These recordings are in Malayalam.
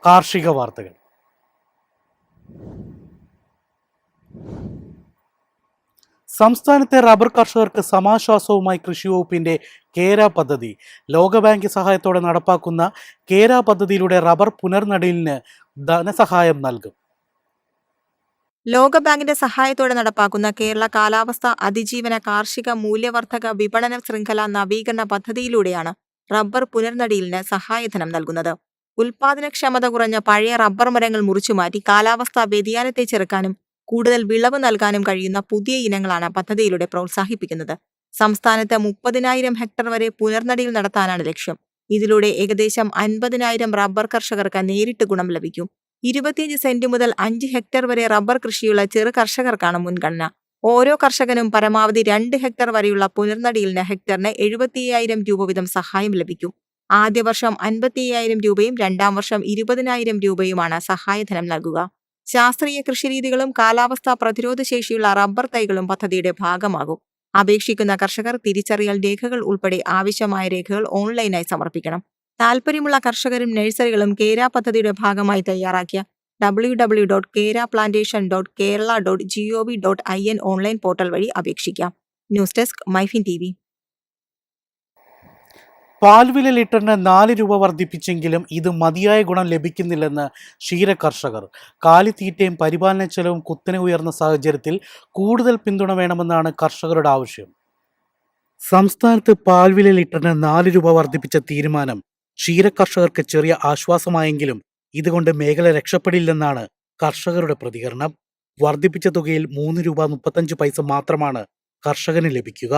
കാർഷിക വാർത്തകൾ. സംസ്ഥാനത്തെ റബ്ബർ കർഷകർക്ക് സമാശ്വാസവുമായി കൃഷിവകുപ്പിന്റെ കേര പദ്ധതി. ലോകബാങ്ക് സഹായത്തോടെ നടപ്പാക്കുന്ന കേര പദ്ധതിയിലൂടെ റബ്ബർ പുനർനടീലിന് ധനസഹായം നൽകും. ലോകബാങ്കിന്റെ സഹായത്തോടെ നടപ്പാക്കുന്ന കേരള കാലാവസ്ഥാ അതിജീവന കാർഷിക മൂല്യവർദ്ധക വിപണന ശൃംഖല നവീകരണ പദ്ധതിയിലൂടെയാണ് റബ്ബർ പുനർനടീലിന് സഹായധനം നൽകുന്നത്. ഉൽപാദനക്ഷമത കുറഞ്ഞ പഴയ റബ്ബർ മരങ്ങൾ മുറിച്ചുമാറ്റി കാലാവസ്ഥാ വ്യതിയാനത്തെ ചെറുക്കാനും കൂടുതൽ വിളവ് നൽകാനും കഴിയുന്ന പുതിയ ഇനങ്ങളാണ് പദ്ധതിയിലൂടെ പ്രോത്സാഹിപ്പിക്കുന്നത്. സംസ്ഥാനത്ത് 30,000 ഹെക്ടർ വരെ പുനർനടീൽ നടത്താനാണ് ലക്ഷ്യം. ഇതിലൂടെ ഏകദേശം 50,000 റബ്ബർ കർഷകർക്ക് നേരിട്ട് ഗുണം ലഭിക്കും. 25 സെന്റ് മുതൽ 5 ഹെക്ടർ വരെ റബ്ബർ കൃഷിയുള്ള ചെറു കർഷകർക്കാണ് മുൻഗണന. ഓരോ കർഷകനും പരമാവധി 2 ഹെക്ടർ വരെയുള്ള പുനർനടീലിന് ഹെക്ടറിന് 75,000 രൂപ വീതം സഹായം ലഭിക്കും. ആദ്യ വർഷം 55,000 രൂപയും രണ്ടാം വർഷം 20,000 രൂപയുമാണ് സഹായധനം നൽകുക. ശാസ്ത്രീയ കൃഷിരീതികളും കാലാവസ്ഥാ പ്രതിരോധ ശേഷിയുള്ള റബ്ബർ തൈകളും പദ്ധതിയുടെ ഭാഗമാകും. അപേക്ഷിക്കുന്ന കർഷകർ തിരിച്ചറിയൽ രേഖകൾ ഉൾപ്പെടെ ആവശ്യമായ രേഖകൾ ഓൺലൈനായി സമർപ്പിക്കണം. താൽപ്പര്യമുള്ള കർഷകരും നഴ്സറികളും കേര പദ്ധതിയുടെ ഭാഗമായി തയ്യാറാക്കിയ www.keraplantation.kerala.gov.in ഓൺലൈൻ പോർട്ടൽ വഴി അപേക്ഷിക്കാം. News desk MyFin TV. പാൽവില ലിറ്ററിന് 4 രൂപ വർദ്ധിപ്പിച്ചെങ്കിലും ഇത് മതിയായ ഗുണം ലഭിക്കുന്നില്ലെന്ന് ക്ഷീര കർഷകർ. കാലിത്തീറ്റയും പരിപാലന ചെലവും കുത്തനെ ഉയർന്ന സാഹചര്യത്തിൽ കൂടുതൽ പിന്തുണ വേണമെന്നാണ് കർഷകരുടെ ആവശ്യം. സംസ്ഥാനത്ത് പാൽവില ലിറ്ററിന് 4 രൂപ വർദ്ധിപ്പിച്ച തീരുമാനം ക്ഷീര കർഷകർക്ക് ചെറിയ ആശ്വാസമായെങ്കിലും ഇതുകൊണ്ട് മേഖല രക്ഷപ്പെടില്ലെന്നാണ് കർഷകരുടെ പ്രതികരണം. വർദ്ധിപ്പിച്ച തുകയിൽ 3 രൂപ 35 പൈസ മാത്രമാണ് കർഷകന് ലഭിക്കുക.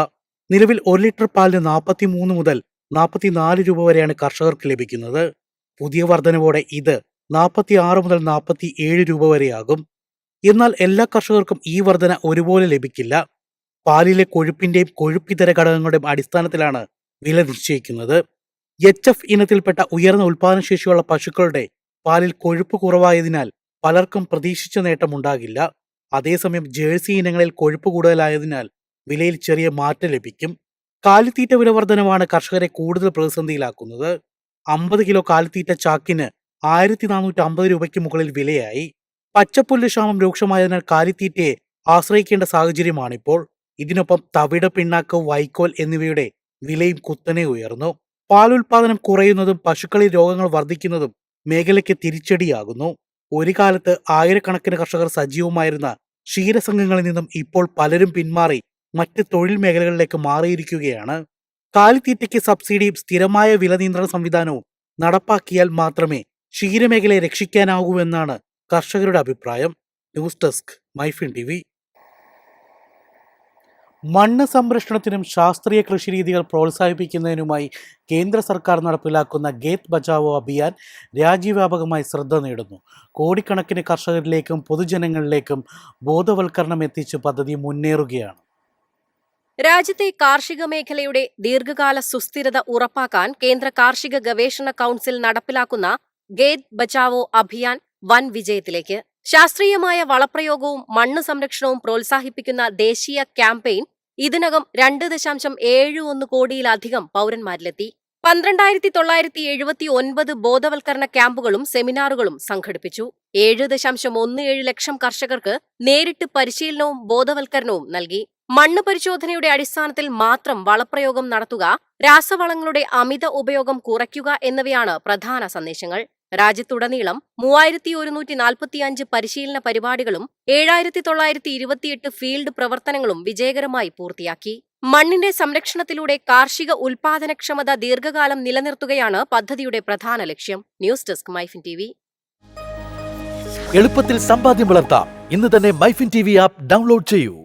നിലവിൽ 1 ലിറ്റർ പാലിന് 43 മുതൽ 44 രൂപ വരെയാണ് കർഷകർക്ക് ലഭിക്കുന്നത്. പുതിയ വർധനവോടെ ഇത് 46 മുതൽ 47 രൂപ വരെയാകും. എന്നാൽ എല്ലാ കർഷകർക്കും ഈ വർധന ഒരുപോലെ ലഭിക്കില്ല. പാലിലെ കൊഴുപ്പിന്റെയും കൊഴുപ്പിതര ഘടകങ്ങളുടെയും അടിസ്ഥാനത്തിലാണ് വില നിശ്ചയിക്കുന്നത്. HF ഇനത്തിൽപ്പെട്ട ഉയർന്ന ഉൽപാദനശേഷിയുള്ള പശുക്കളുടെ പാലിൽ കൊഴുപ്പ് കുറവായതിനാൽ പലർക്കും പ്രതീക്ഷിച്ച നേട്ടമുണ്ടാകില്ല. അതേസമയം ജേഴ്സി ഇനങ്ങളിൽ കൊഴുപ്പ് കൂടുതലായതിനാൽ വിലയിൽ ചെറിയ മാറ്റം ലഭിക്കും. കാലിത്തീറ്റ വില വർധനവാണ് കർഷകരെ കൂടുതൽ പ്രതിസന്ധിയിലാക്കുന്നത്. 50 കിലോ കാലിത്തീറ്റ ചാക്കിന് 1,450 രൂപയ്ക്ക് മുകളിൽ വിലയായി. പച്ചപ്പുല്ല് ക്ഷാമം രൂക്ഷമായതിനാൽ കാലിത്തീറ്റയെ ആശ്രയിക്കേണ്ട സാഹചര്യമാണിപ്പോൾ. ഇതിനൊപ്പം തവിട്, പിണ്ണാക്ക്, വൈക്കോൽ എന്നിവയുടെ വിലയും കുത്തനെ ഉയർന്നു. പാലുൽപാദനം കുറയുന്നതും പശുക്കളിൽ രോഗങ്ങൾ വർദ്ധിക്കുന്നതും മേഖലയ്ക്ക് തിരിച്ചടിയാകുന്നു. ഒരു കാലത്ത് ആയിരക്കണക്കിന് കർഷകർ സജീവമായിരുന്ന ക്ഷീരസംഘങ്ങളിൽ നിന്നും ഇപ്പോൾ പലരും പിന്മാറി മറ്റ് തൊഴിൽ മേഖലകളിലേക്ക് മാറിയിരിക്കുകയാണ്. കാലിത്തീറ്റയ്ക്ക് സബ്സിഡിയും സ്ഥിരമായ വില നിയന്ത്രണ സംവിധാനവും നടപ്പാക്കിയാൽ മാത്രമേ ക്ഷീരമേഖലയെ രക്ഷിക്കാനാകൂവെന്നാണ് കർഷകരുടെ അഭിപ്രായം. News desk MyFin TV. മണ്ണ് സംരക്ഷണത്തിനും ശാസ്ത്രീയ കൃഷിരീതികൾ പ്രോത്സാഹിപ്പിക്കുന്നതിനുമായി കേന്ദ്ര സർക്കാർ നടപ്പിലാക്കുന്ന ഖേത് ബച്ചാവോ അഭിയാൻ രാജ്യവ്യാപകമായി ശ്രദ്ധ നേടുന്നു. കോടിക്കണക്കിന് കർഷകരിലേക്കും പൊതുജനങ്ങളിലേക്കും ബോധവൽക്കരണം എത്തിച്ച് പദ്ധതി മുന്നേറുകയാണ്. രാജ്യത്തെ കാർഷിക മേഖലയുടെ ദീർഘകാല സുസ്ഥിരത ഉറപ്പാക്കാൻ കേന്ദ്ര കാർഷിക ഗവേഷണ കൗൺസിൽ നടപ്പിലാക്കുന്ന ഖേത് ബച്ചാവോ അഭിയാൻ വൻ വിജയത്തിലേക്ക്. ശാസ്ത്രീയമായ വളപ്രയോഗവും മണ്ണ് സംരക്ഷണവും പ്രോത്സാഹിപ്പിക്കുന്ന ദേശീയ ക്യാമ്പയിൻ ഇതിനകം 2.71 കോടിയിലധികം പൗരന്മാരിലെത്തി. 12,979 ബോധവൽക്കരണ ക്യാമ്പുകളും സെമിനാറുകളും സംഘടിപ്പിച്ചു. 7.17 ലക്ഷം കർഷകർക്ക് നേരിട്ട് പരിശീലനവും ബോധവൽക്കരണവും നൽകി. മണ്ണ് പരിശോധനയുടെ അടിസ്ഥാനത്തിൽ മാത്രം വളപ്രയോഗം നടത്തുക, രാസവളങ്ങളുടെ അമിത ഉപയോഗം കുറയ്ക്കുക എന്നിവയാണ് പ്രധാന സന്ദേശങ്ങൾ. രാജ്യത്തുടനീളം 3,145 പരിശീലന പരിപാടികളും 7,928 ഫീൽഡ് പ്രവർത്തനങ്ങളും വിജയകരമായി പൂർത്തിയാക്കി. മണ്ണിന്റെ സംരക്ഷണത്തിലൂടെ കാർഷിക ഉൽപാദനക്ഷമത ദീർഘകാലം നിലനിർത്തുകയാണ് പദ്ധതിയുടെ പ്രധാന ലക്ഷ്യം. News desk MyFin TV. എളുപ്പത്തിൽ സമ്പാദ്യം വളർത്താം. ഇന്ന് തന്നെ മൈഫിൻ TV ആപ്പ് ഡൗൺലോഡ് ചെയ്യൂ.